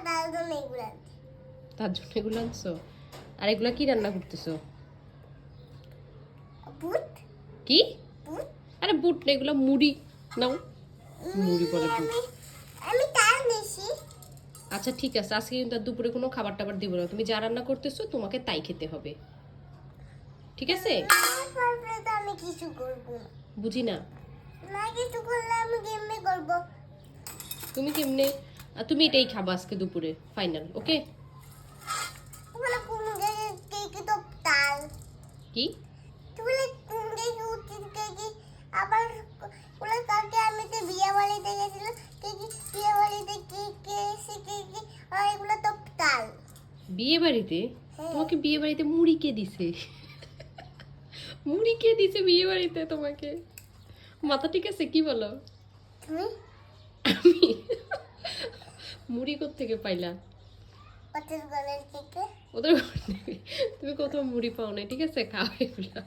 তার জন্য এগুলো আনছো। আর এগুলা কি রান্না করতেছো? কি? আরে বুট না, এগুলো মুড়ি। নাও, মুড়ি বলে বুট। আচ্ছা ঠিক আছে, আজকে কিন্তু আর দুপুরে কোনো খাবার টাবার দিব না। তুমি যা রান্না করতেছো তোমাকে তাই খেতে হবে, ঠিক আছে? আমি কিছু করব বুঝি না। না, কিছু করলে আমি কেমনে করব? তুমি কেমনে? তুমি এটাই খাবা আজকে দুপুরে, ফাইনাল, ওকে? বলে কোন জায়গায় কেকে তো তাল কি? তুই কোন জায়গায় উচিত কেকে আবার বলে কালকে আমি তো বিয়ে বাড়িতে গেছিলাম, কেকে বিয়ে বাড়িতে কেকে এসে কেকে আর এগুলো তো তাল। বিয়ে বাড়িতে? তোমাকে বিয়ে বাড়িতে মুড়ি কে দিছে? মুড়ি কে দিছে বিয়ে বাড়িতে তোমাকে? মাথা ঠিক আছে? কি বলো? তুমি আমি মুড়ি কোত্থেকে পাইলা? ওদের গলের কেকে ওদের ঘর থেকে। তুমি কোথাও মুড়ি পাও না, ঠিক আছে? খাও এগুলা।